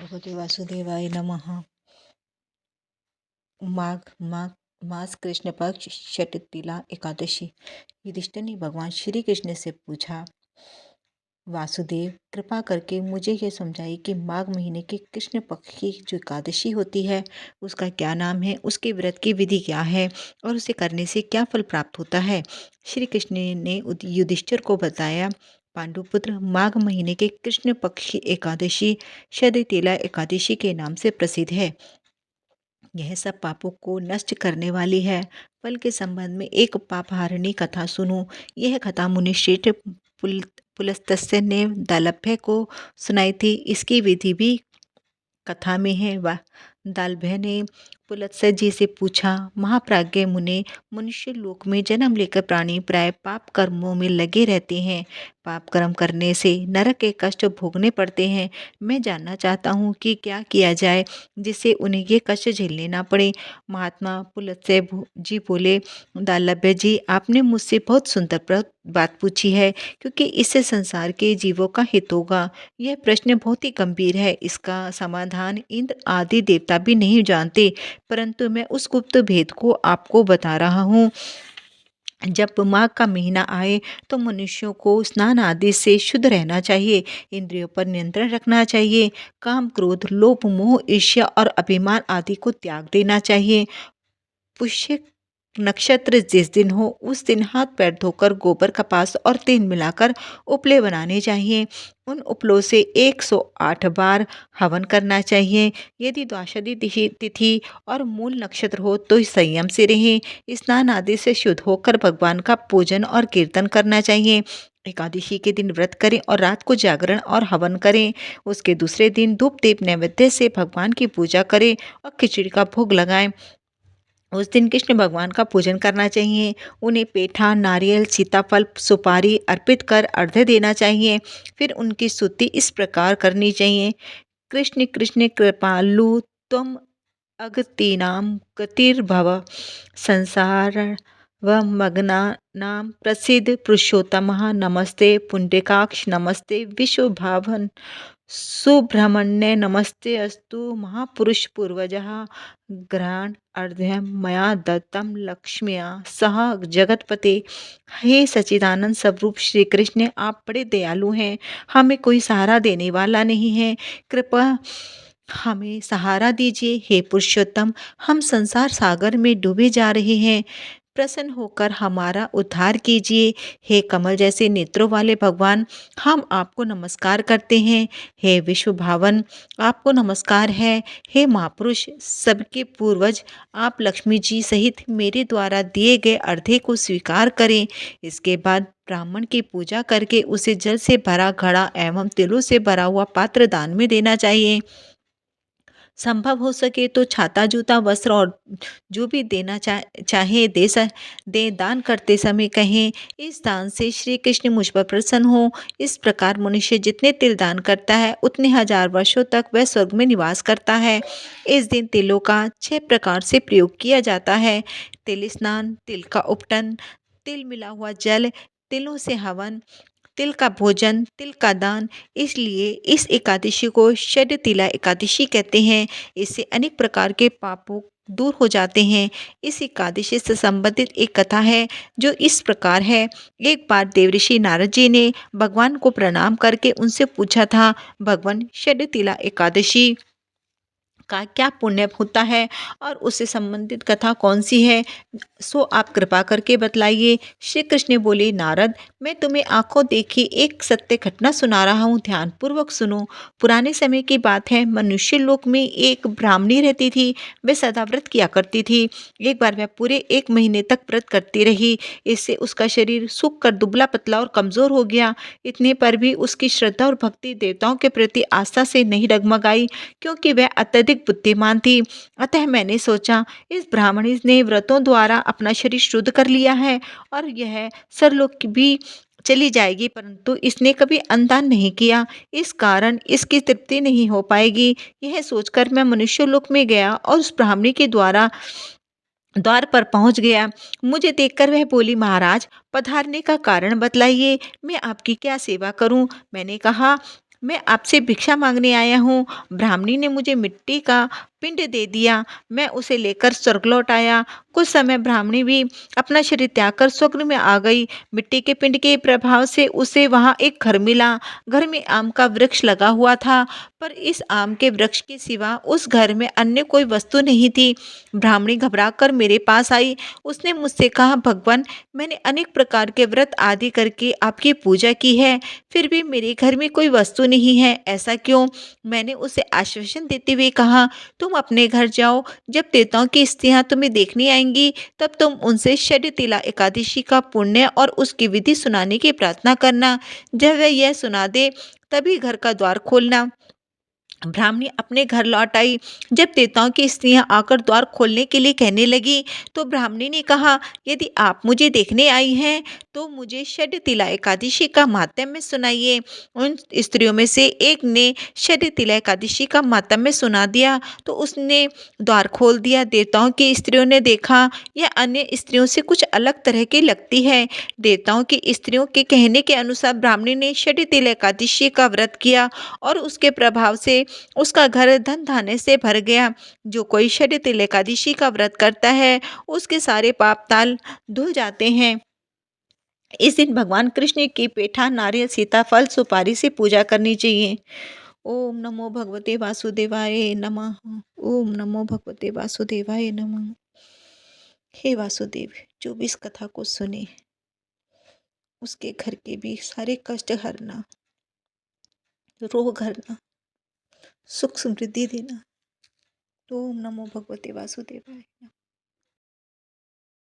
भगवते वासुदेवाय नमः। माघ मास कृष्ण पक्ष षटतिला एकादशी। युधिष्ठिर ने भगवान श्री कृष्ण से पूछा, वासुदेव कृपा करके मुझे यह समझाइए कि माघ महीने के कृष्ण पक्ष की जो एकादशी होती है उसका क्या नाम है, उसके व्रत की विधि क्या है और उसे करने से क्या फल प्राप्त होता है। श्री कृष्ण ने युधिष्ठिर को बताया, पांडुपुत्र, माघ महीने के कृष्ण पक्ष की एकादशी शततिला एकादशी के नाम से प्रसिद्ध है। यह सब पापों को नष्ट करने वाली है। फल के संबंध में एक पापहारिणी कथा सुनो। यह कथा मुनिश्रेष्ठ पुलस्त्य ने दालभ्य को सुनाई थी। इसकी विधि भी कथा में है। वह दालभ्य ने पुलत्स्य जी से पूछा, महाप्राज्ञ मुने, मनुष्य लोक में जन्म लेकर प्राणी प्राय पाप कर्मों में लगे रहते हैं। पाप कर्म करने से नरक के कष्ट भोगने पड़ते हैं। मैं जानना चाहता हूँ कि क्या किया जाए जिससे उन्हें ये कष्ट झेलने ना पड़े। महात्मा पुलत्स्य जी बोले, दालभ्य जी, आपने मुझसे बहुत सुंदर बात पूछी है, क्योंकि इससे संसार के जीवों का हित होगा। यह प्रश्न बहुत ही गंभीर है। इसका समाधान इंद्र आदि देवता भी नहीं जानते, परंतु मैं उस गुप्त भेद को आपको बता रहा हूँ। जब माघ का महीना आए तो मनुष्यों को स्नान आदि से शुद्ध रहना चाहिए। इंद्रियों पर नियंत्रण रखना चाहिए। काम, क्रोध, लोभ, मोह, ईर्ष्या और अभिमान आदि को त्याग देना चाहिए। पुष्य नक्षत्र जिस दिन हो उस दिन हाथ पैर धोकर गोबर, कपास और तेल मिलाकर उपले बनाने चाहिए। उन उपलों से 108 बार हवन करना चाहिए। यदि द्वादशी तिथि और मूल नक्षत्र हो तो संयम से रहें। स्नान आदि से शुद्ध होकर भगवान का पूजन और कीर्तन करना चाहिए। एकादशी के दिन व्रत करें और रात को जागरण और हवन करें। उसके दूसरे दिन धूप दीप नैवेद्य से भगवान की पूजा करें और खिचड़ी का भोग लगाएं। उस दिन कृष्ण भगवान का पूजन करना चाहिए। उन्हें पेठा, नारियल, सीताफल, सुपारी अर्पित कर अर्घ्य देना चाहिए। फिर उनकी स्तुति इस प्रकार करनी चाहिए, कृष्ण कृष्ण कृपालु त्वम अगतीनां गतिर्भव संसार व मग्नानां प्रसिद्ध पुरुषोत्तमः नमस्ते पुण्डरीकाक्ष नमस्ते विश्वभावन सुब्रह्मण्य नमस्ते अस्तु महापुरुष पूर्वजः ग्रहण अर्घ्यम मया दत्तम लक्ष्म्या सह जगतपते। हे सच्चिदानंद स्वरूप श्री कृष्ण, आप बड़े दयालु हैं। हमें कोई सहारा देने वाला नहीं है, कृपा हमें सहारा दीजिए। हे पुरुषोत्तम, हम संसार सागर में डूबे जा रहे हैं, प्रसन्न होकर हमारा उद्धार कीजिए। हे कमल जैसे नेत्रों वाले भगवान, हम आपको नमस्कार करते हैं। हे विश्व भावन, आपको नमस्कार है। हे महापुरुष, सबके पूर्वज, आप लक्ष्मी जी सहित मेरे द्वारा दिए गए अर्घ्य को स्वीकार करें। इसके बाद ब्राह्मण की पूजा करके उसे जल से भरा घड़ा एवं तिलों से भरा हुआ पात्र दान में देना चाहिए। संभव हो सके तो छाता, जूता, वस्त्र और जो भी देना चाहे दे। दान करते समय कहें, इस दान से श्री कृष्ण मुझ पर प्रसन्न हो। इस प्रकार मनुष्य जितने तिल दान करता है उतने हजार वर्षों तक वह स्वर्ग में निवास करता है। इस दिन तिलों का 6 प्रकार से प्रयोग किया जाता है। तिल स्नान, तिल का उपटन, तिल मिला हुआ जल, तिलों से हवन, तिल का भोजन, तिल का दान। इसलिए इस एकादशी को षडतिला एकादशी कहते हैं। इससे अनेक प्रकार के पापों दूर हो जाते हैं। इस एकादशी से संबंधित एक कथा है जो इस प्रकार है। एक बार देवऋषि नारद जी ने भगवान को प्रणाम करके उनसे पूछा था, भगवान, षडतिला एकादशी का क्या पुण्य होता है और उससे संबंधित कथा कौन सी है, सो आप कृपा करके बतलाइए। श्री कृष्ण बोले, नारद, मैं तुम्हें आंखों देखी एक सत्य घटना सुना रहा हूँ, ध्यान पूर्वक सुनो। पुराने समय की बात है। मनुष्य लोक में एक ब्राह्मणी रहती थी। वह सदा व्रत किया करती थी। एक बार वह पूरे 1 महीने तक व्रत करती रही। इससे उसका शरीर सूख कर दुबला पतला और कमजोर हो गया। इतने पर भी उसकी श्रद्धा और भक्ति देवताओं के प्रति आस्था से नहीं डगमगाई, क्योंकि वह अत्यधिक बुद्धिमान थी। अतः मैंने सोचा, इस ब्राह्मणी ने व्रतों द्वारा अपना शरीर शुद्ध कर लिया है और यह सरलोक भी चली जाएगी, परंतु इसने कभी अन्नदान नहीं किया, इस कारण इसकी तृप्ति नहीं हो पाएगी। यह सोचकर मैं मनुष्य लोक में गया और उस ब्राह्मणी के द्वार पर पहुंच गया। मुझे देखकर वह बोली, महाराज, पधारने का कारण बतलाइए, मैं आपकी क्या सेवा करूं। मैंने कहा, मैं आपसे भिक्षा मांगने आया हूँ। ब्राह्मणी ने मुझे मिट्टी का पिंड दे दिया। मैं उसे लेकर स्वर्ग लौट आया। कुछ समय ब्राह्मणी भी अपना शरीर त्याग कर स्वर्ग में आ गई। मिट्टी के पिंड के प्रभाव से उसे वहाँ एक घर मिला। घर में आम का वृक्ष लगा हुआ था, पर इस आम के वृक्ष के सिवा उस घर में अन्य कोई वस्तु नहीं थी। ब्राह्मणी घबराकर मेरे पास आई। उसने मुझसे कहा, भगवान, मैंने अनेक प्रकार के व्रत आदि करके आपकी पूजा की है, फिर भी मेरे घर में कोई वस्तु नहीं है, ऐसा क्यों? मैंने उसे आश्वासन देते हुए कहा, तुम अपने घर जाओ, जब देवताओं की स्त्रियां तुम्हें देखने आएंगी तब तुम उनसे शरतिला एकादशी का पुण्य और उसकी विधि सुनाने की प्रार्थना करना। जब वह यह सुना दे तभी घर का द्वार खोलना। ब्राह्मणी अपने घर लौट आई। जब देवताओं की स्त्रियां आकर द्वार खोलने के लिए कहने लगी, तो ब्राह्मणी ने कहा, यदि आप मुझे देखने आई हैं तो मुझे शरतिला एकादशी का माहात्म्य सुनाइए। उन स्त्रियों में से एक ने शरतिला एकादशी का माहात्म्य सुना दिया तो उसने द्वार खोल दिया। देवताओं की स्त्रियों ने देखा, यह अन्य स्त्रियों से कुछ अलग तरह की लगती है। देवताओं की स्त्रियों के कहने के अनुसार ब्राह्मणी ने शरतिला एकादशी का व्रत किया और उसके प्रभाव से उसका घर धन धान्य से भर गया। जो कोई शरतिला एकादशी का व्रत करता है उसके सारे पाप ताल धुल जाते हैं। इस दिन भगवान कृष्ण की पेठा, नारियल, सीताफल, सुपारी से पूजा करनी चाहिए। ओम नमो भगवते वासुदेवाय नमः। ओम नमो भगवते वासुदेवाय नमः। हे वासुदेव, जो भी इस कथा को सुने उसके घर के भी सारे कष्ट हरना, रोग हरना, सुख समृद्धि देना। ओम नमो भगवते वासुदेवाय।